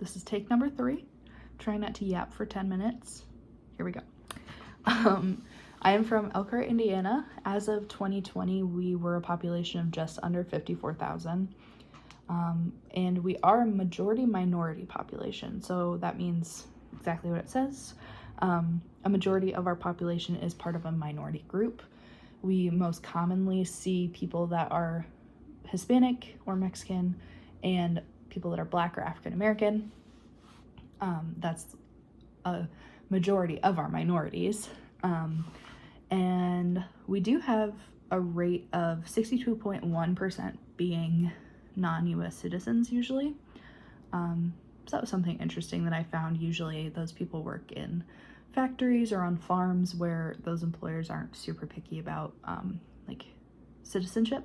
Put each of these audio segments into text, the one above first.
This is take number 3. Try not to yap for 10 minutes. Here we go. I am from Elkhart, Indiana. As of 2020, we were a population of just under 54,000. And we are a majority minority population. So that means exactly what it says. A majority of our population is part of a minority group. We most commonly see people that are Hispanic or Mexican and people that are Black or African American. That's a majority of our minorities. And we do have a rate of 62.1% being non-US citizens usually. So that was something interesting that I found. Usually those people work in factories or on farms where those employers aren't super picky about like citizenship.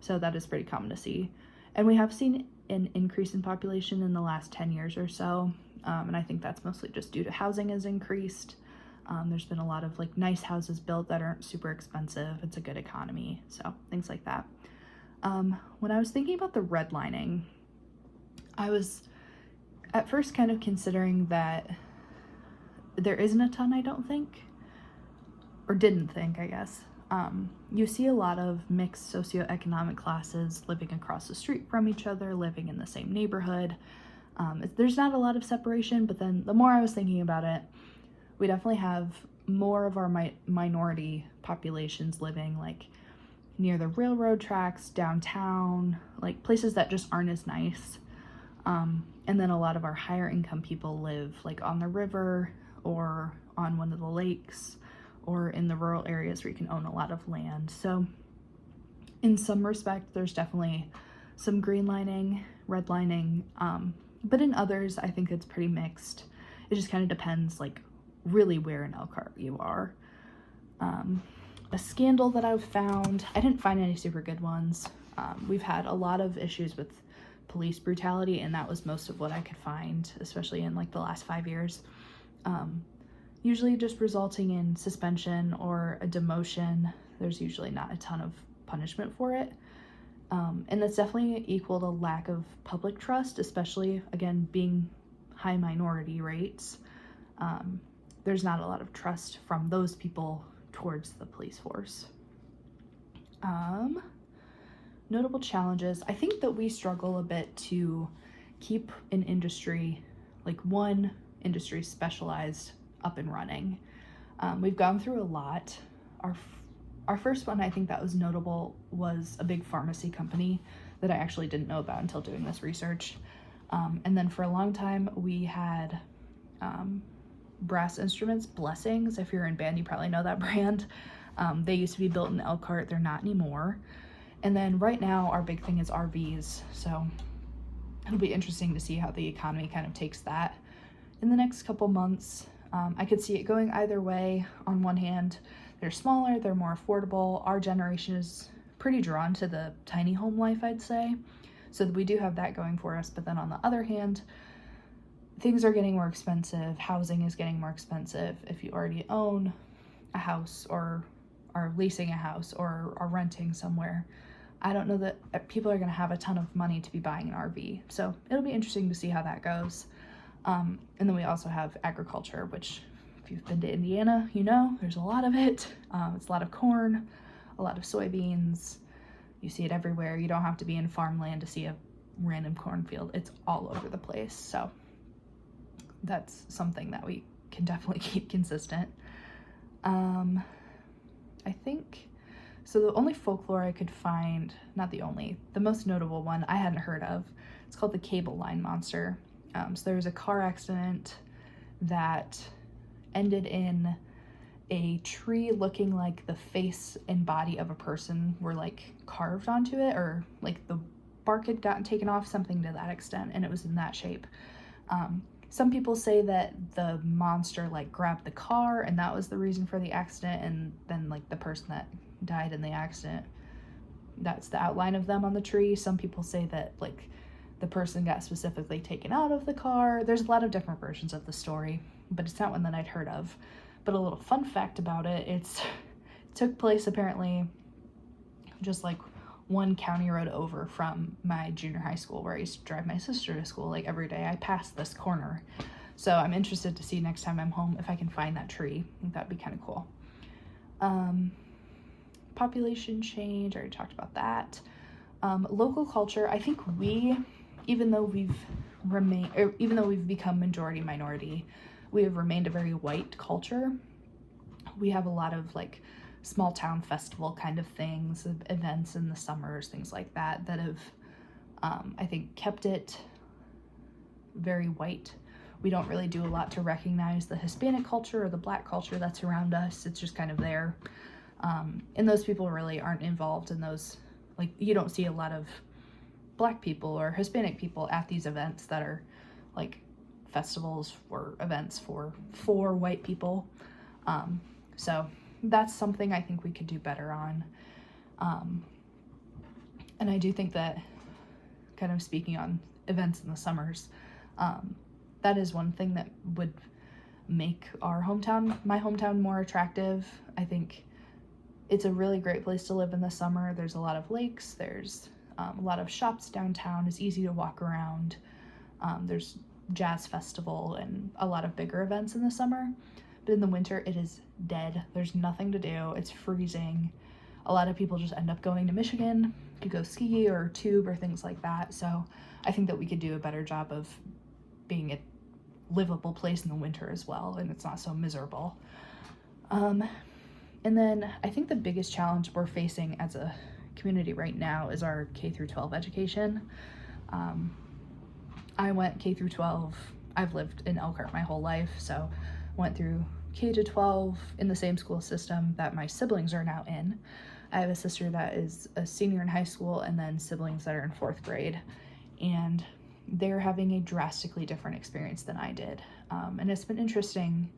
So that is pretty common to see. And we have seen an increase in population in the last 10 years or so. And I think that's mostly just due to housing has increased. There's been a lot of like nice houses built that aren't super expensive. It's a good economy. So things like that. When I was thinking about the redlining, I was at first kind of considering that there isn't a ton, I don't think, or didn't think, I guess. You see a lot of mixed socioeconomic classes living across the street from each other, living in the same neighborhood. There's not a lot of separation, but then the more I was thinking about it, we definitely have more of our minority populations living like near the railroad tracks, downtown, like places that just aren't as nice. And then a lot of our higher income people live like on the river or on one of the lakes or in the rural areas where you can own a lot of land. So in some respect, there's definitely some greenlining, redlining, but in others, I think it's pretty mixed. It just kind of depends like really where in Elkhart you are. A scandal that I've found, I didn't find any super good ones. We've had a lot of issues with police brutality, and that was most of what I could find, especially in like the last 5 years. Usually just resulting in suspension or a demotion. There's usually not a ton of punishment for it. And that's definitely equal to lack of public trust, especially, again, being high minority rates. There's not a lot of trust from those people towards the police force. Notable challenges. I think that we struggle a bit to keep an industry, like one industry specialized, up and running. We've gone through a lot. Our first one, I think that was notable, was a big pharmacy company that I actually didn't know about until doing this research. And then for a long time, we had brass instruments, Blessings. If you're in band, you probably know that brand. They used to be built in Elkhart. They're not anymore. And then right now, our big thing is RVs. So it'll be interesting to see how the economy kind of takes that in the next couple months. I could see it going either way. On one hand, they're smaller, they're more affordable. Our generation is pretty drawn to the tiny home life, I'd say. So we do have that going for us. But then on the other hand, things are getting more expensive. Housing is getting more expensive. If you already own a house or are leasing a house or are renting somewhere, I don't know that people are going to have a ton of money to be buying an RV. So it'll be interesting to see how that goes. And then we also have agriculture, which if you've been to Indiana, you know, there's a lot of it. It's a lot of corn, a lot of soybeans. You see it everywhere. You don't have to be in farmland to see a random cornfield. It's all over the place. So that's something that we can definitely keep consistent. I think, so the only folklore I could find, not the only, the most notable one I hadn't heard of, it's called the Cable Line Monster. So there was a car accident that ended in a tree looking like the face and body of a person were like carved onto it, or like the bark had gotten taken off, something to that extent, and it was in that shape. Some people say that the monster like grabbed the car and that was the reason for the accident, and then like the person that died in the accident, that's the outline of them on the tree. Some people say that like the person got specifically taken out of the car. There's a lot of different versions of the story, but it's not one that I'd heard of. But a little fun fact about it, it took place apparently just like one county road over from my junior high school where I used to drive my sister to school. Like every day I pass this corner. So I'm interested to see next time I'm home if I can find that tree. I think that'd be kind of cool. Population change, I already talked about that. Local culture, I think even though we've become majority minority, we have remained a very white culture. We have a lot of like small town festival kind of things, events in the summers, things like that have, I think, kept it very white. We don't really do a lot to recognize the Hispanic culture or the Black culture that's around us. It's just kind of there. And those people really aren't involved in those, like, you don't see a lot of Black people or Hispanic people at these events that are like festivals or events for white people. So that's something I think we could do better on. And I do think that, kind of speaking on events in the summers, that is one thing that would make my hometown more attractive. I think it's a really great place to live in the summer. There's a lot of lakes, there's a lot of shops downtown, it's easy to walk around. There's jazz festival and a lot of bigger events in the summer, but in the winter it is dead. There's nothing to do, it's freezing. A lot of people just end up going to Michigan to go ski or tube or things like that. So I think that we could do a better job of being a livable place in the winter as well, and it's not so miserable. And then I think the biggest challenge we're facing as a community right now is our K through 12 education. I went K through 12. I've lived in Elkhart my whole life, so went through K to 12 in the same school system that my siblings are now in. I have a sister that is a senior in high school and then siblings that are in 4th grade, and they're having a drastically different experience than I did. And it's been interesting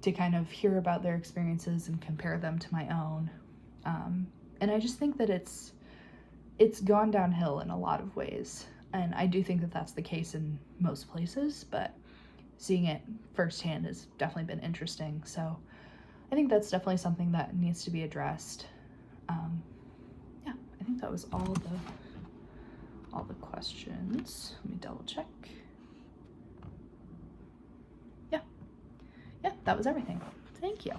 to kind of hear about their experiences and compare them to my own. And I just think that it's gone downhill in a lot of ways. And I do think that that's the case in most places, but seeing it firsthand has definitely been interesting. So I think that's definitely something that needs to be addressed. Yeah, I think that was all the questions. Let me double check. Yeah, that was everything. Thank you.